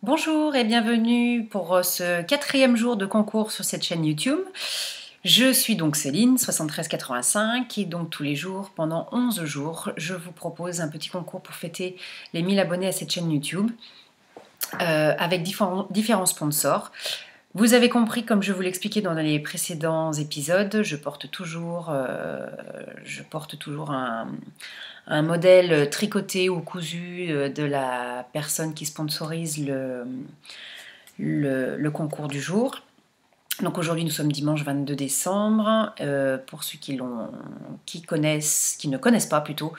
Bonjour et bienvenue pour ce quatrième jour de concours sur cette chaîne YouTube. Je suis donc Céline, 7385, et donc tous les jours, pendant 11 jours, je vous propose un petit concours pour fêter les 1000 abonnés à cette chaîne YouTube avec différents sponsors. Vous avez compris, comme je vous l'expliquais dans les précédents épisodes, je porte toujours un modèle tricoté ou cousu de la personne qui sponsorise le concours du jour. Donc aujourd'hui nous sommes dimanche 22 décembre. Pour ceux qui ne connaissent pas plutôt,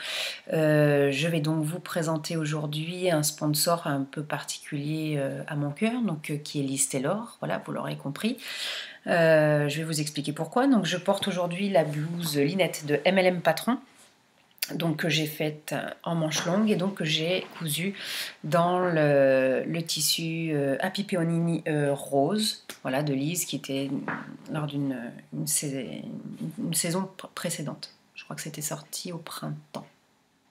je vais donc vous présenter aujourd'hui un sponsor un peu particulier à mon cœur, donc qui est Liz Taylor. Voilà, vous l'aurez compris. Je vais vous expliquer pourquoi. Donc je porte aujourd'hui la blouse Linette de MLM Patron, donc que j'ai faite en manche longue et donc que j'ai cousu dans le tissu Happy Peonini rose, voilà, de Lise, qui était lors d'une saison précédente. Je crois que c'était sorti au printemps.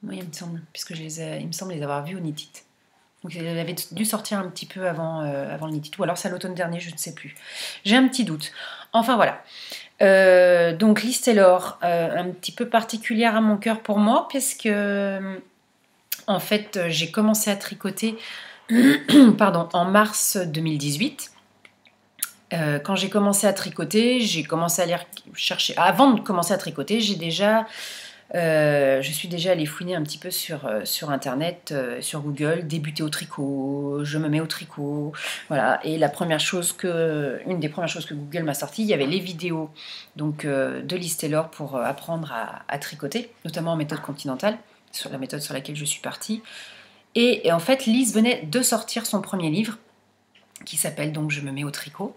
Oui, il me semble, puisque il me semble les avoir vus au Knit It. Donc elle avait dû sortir un petit peu avant le Knit It, ou alors c'est à l'automne dernier, je ne sais plus. J'ai un petit doute. Enfin voilà. Donc Liz Taylor, un petit peu particulière à mon cœur pour moi, puisque en fait j'ai commencé à tricoter pardon, en mars 2018. Quand j'ai commencé à tricoter, j'ai commencé à aller chercher. Avant de commencer à tricoter, je suis déjà allée fouiner un petit peu sur Internet, sur Google, débuter au tricot, je me mets au tricot, voilà. Et une des premières choses que Google m'a sorti, il y avait les vidéos donc, de Liz Taylor pour apprendre à tricoter, notamment en méthode continentale, sur la méthode sur laquelle je suis partie. Et en fait, Liz venait de sortir son premier livre, qui s'appelle donc Je me mets au tricot.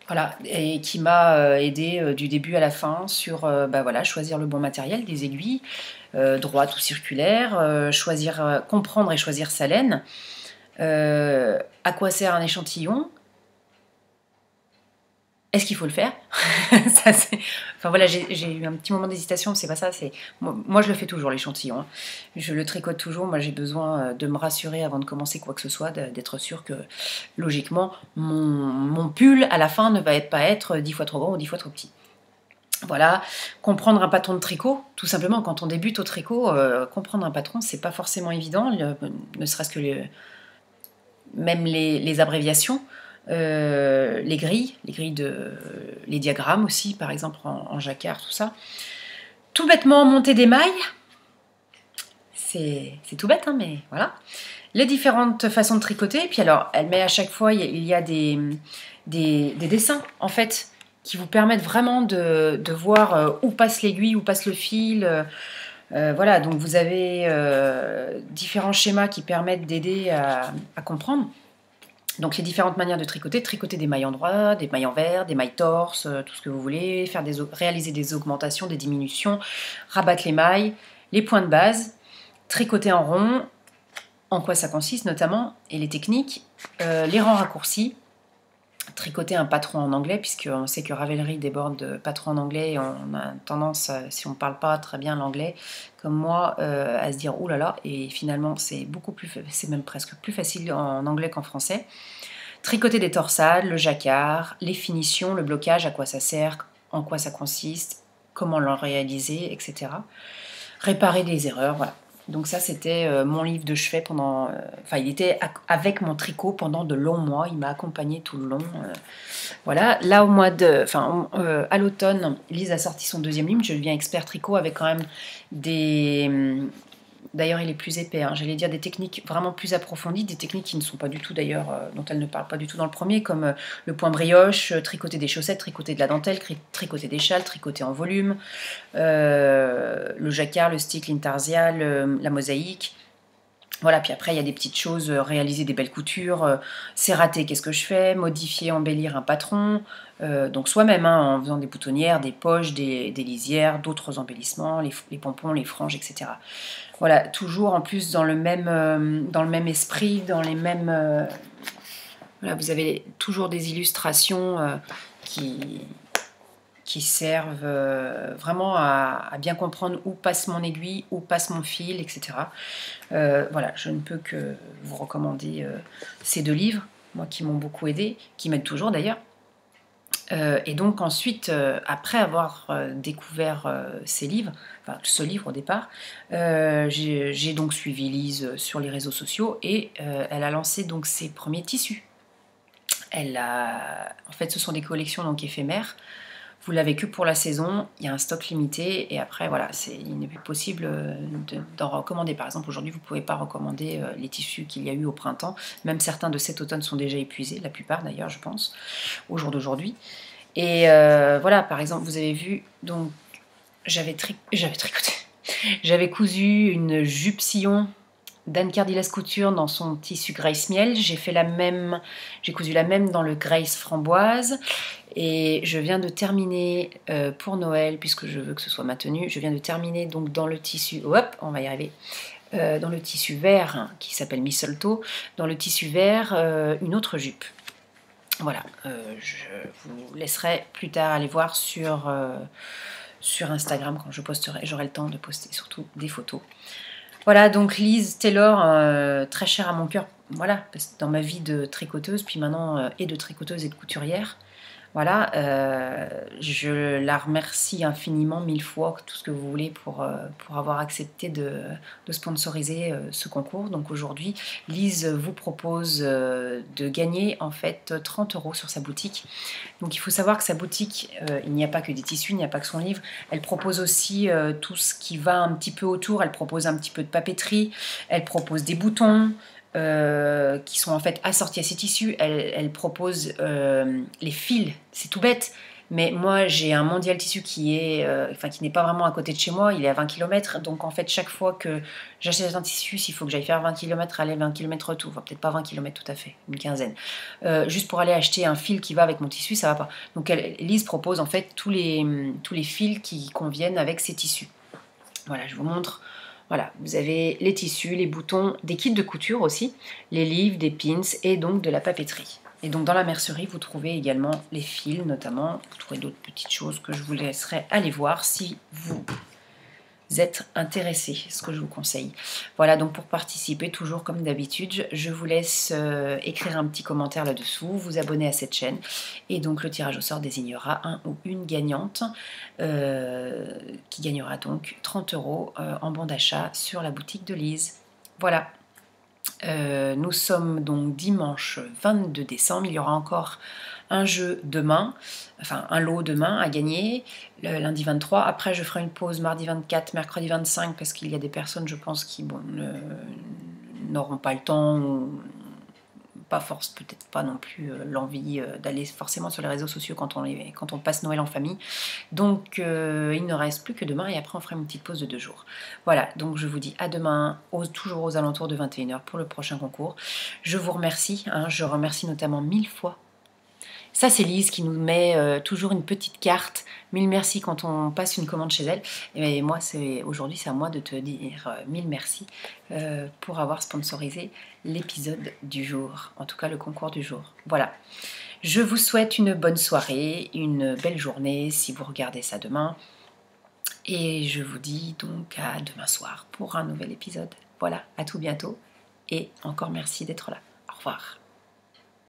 Voilà, et qui m'a aidé du début à la fin sur voilà, choisir le bon matériel, des aiguilles, droites ou circulaires, comprendre et choisir sa laine, à quoi sert un échantillon, est-ce qu'il faut le faire? Ça, enfin voilà, j'ai eu un petit moment d'hésitation, c'est pas ça, moi je le fais toujours l'échantillon, hein. Je le tricote toujours, moi j'ai besoin de me rassurer avant de commencer quoi que ce soit, d'être sûr que logiquement mon pull à la fin ne va pas être 10 fois trop grand ou 10 fois trop petit. Voilà, comprendre un patron de tricot, tout simplement quand on débute au tricot, comprendre un patron c'est pas forcément évident, ne serait-ce que même les abréviations. Les diagrammes aussi, par exemple en jacquard, tout ça. Tout bêtement, monter des mailles, c'est tout bête, hein, mais voilà. Les différentes façons de tricoter, et puis alors, elle met à chaque fois, il y a des dessins, en fait, qui vous permettent vraiment de voir où passe l'aiguille, où passe le fil. Voilà, donc vous avez différents schémas qui permettent d'aider à comprendre. Donc les différentes manières de tricoter des mailles en droit, des mailles en vert, des mailles torse, tout ce que vous voulez, réaliser des augmentations, des diminutions, rabattre les mailles, les points de base, tricoter en rond, en quoi ça consiste notamment, et les techniques, les rangs raccourcis, tricoter un patron en anglais, puisqu'on sait que Ravelry déborde de patrons en anglais, et on a tendance, si on ne parle pas très bien l'anglais, comme moi, à se dire « Ouh là là », et finalement c'est même presque plus facile en anglais qu'en français. Tricoter des torsades, le jacquard, les finitions, le blocage, à quoi ça sert, en quoi ça consiste, comment l'en réaliser, etc. Réparer des erreurs, voilà. Donc ça, c'était mon livre de chevet pendant... Enfin, il était avec mon tricot pendant de longs mois. Il m'a accompagné tout le long. Voilà. Là, à l'automne, Lise a sorti son deuxième livre. Je deviens expert tricot avec quand même des... D'ailleurs, il est plus épais, hein. J'allais dire des techniques vraiment plus approfondies, des techniques qui ne sont pas du tout d'ailleurs, dont elle ne parle pas du tout dans le premier, comme le point brioche, tricoter des chaussettes, tricoter de la dentelle, tricoter des châles, tricoter en volume, le jacquard, le stick, l'intarsia, la mosaïque. Voilà, puis après il y a des petites choses, réaliser des belles coutures, c'est raté, qu'est-ce que je fais, modifier, embellir un patron, donc soi-même, hein, en faisant des boutonnières, des poches, des lisières, d'autres embellissements, les pompons, les franges, etc. Voilà, toujours en plus dans le même esprit, dans les mêmes... voilà, vous avez toujours des illustrations qui servent vraiment à bien comprendre où passe mon aiguille, où passe mon fil, etc. Voilà, je ne peux que vous recommander ces deux livres. moi qui m'ont beaucoup aidé, qui m'aident toujours d'ailleurs. Et donc ensuite, après avoir découvert ces livres, enfin ce livre au départ, j'ai donc suivi Lise sur les réseaux sociaux et elle a lancé donc ses premiers tissus. En fait, ce sont des collections donc éphémères. Vous l'avez que pour la saison, il y a un stock limité et après voilà, il n'est plus possible d'en recommander. Par exemple, aujourd'hui, vous ne pouvez pas recommander les tissus qu'il y a eu au printemps. Même certains de cet automne sont déjà épuisés, la plupart d'ailleurs, je pense, au jour d'aujourd'hui. Et voilà, par exemple, vous avez vu, donc j'avais tricoté, j'avais cousu une jupe sillon d'Anne Cardillas Couture dans son tissu Grace Miel. J'ai cousu la même dans le Grace Framboise. Et je viens de terminer pour Noël, puisque je veux que ce soit ma tenue, je viens de terminer donc dans le tissu, hop, on va y arriver, dans le tissu vert hein, qui s'appelle Mistletoe, dans le tissu vert une autre jupe. Voilà, je vous laisserai plus tard aller voir sur Instagram quand je posterai, j'aurai le temps de poster surtout des photos. Voilà, donc Lise Taylor, très chère à mon cœur, voilà, parce que dans ma vie de tricoteuse, puis maintenant et de tricoteuse et de couturière, voilà, je la remercie infiniment, 1000 fois, tout ce que vous voulez pour avoir accepté de sponsoriser ce concours. Donc aujourd'hui, Lise vous propose de gagner en fait 30 € sur sa boutique. Donc il faut savoir que sa boutique, il n'y a pas que des tissus, il n'y a pas que son livre. Elle propose aussi tout ce qui va un petit peu autour. Elle propose un petit peu de papeterie, elle propose des boutons, qui sont en fait assortis à ces tissus. Elle propose les fils, c'est tout bête, mais moi j'ai un Mondial Tissu qui n'est pas vraiment à côté de chez moi, il est à 20 km, donc en fait chaque fois que j'achète un tissu, s'il faut que j'aille faire 20 km, aller 20 km retour, enfin peut-être pas 20 km tout à fait, une quinzaine, juste pour aller acheter un fil qui va avec mon tissu, ça va pas. Donc Lise propose en fait tous les fils qui conviennent avec ces tissus. Voilà, je vous montre. Voilà, vous avez les tissus, les boutons, des kits de couture aussi, les livres, des pins et donc de la papeterie. Et donc dans la mercerie, vous trouvez également les fils notamment. Vous trouvez d'autres petites choses que je vous laisserai aller voir si vous êtes intéressé, ce que je vous conseille. Voilà, donc pour participer, toujours comme d'habitude, je vous laisse écrire un petit commentaire là-dessous, vous abonner à cette chaîne, et donc le tirage au sort désignera un ou une gagnante qui gagnera donc 30 € en bon d'achat sur la boutique de Lise. Voilà. Nous sommes donc dimanche 22 décembre, il y aura encore un jeu demain, enfin un lot demain à gagner, le lundi 23. Après, je ferai une pause mardi 24, mercredi 25, parce qu'il y a des personnes, je pense, qui n'auront pas le temps, ou peut-être pas non plus l'envie d'aller forcément sur les réseaux sociaux quand on passe Noël en famille. Donc, il ne reste plus que demain, et après, on fera une petite pause de 2 jours. Voilà, donc je vous dis à demain, toujours aux alentours de 21 h pour le prochain concours. Je vous remercie, je remercie notamment 1000 fois. Ça, c'est Lise qui nous met toujours une petite carte. 1000 merci quand on passe une commande chez elle. Et moi, aujourd'hui, c'est à moi de te dire 1000 merci pour avoir sponsorisé l'épisode du jour. En tout cas, le concours du jour. Voilà. Je vous souhaite une bonne soirée, une belle journée si vous regardez ça demain. Et je vous dis donc à demain soir pour un nouvel épisode. Voilà, à tout bientôt. Et encore merci d'être là. Au revoir.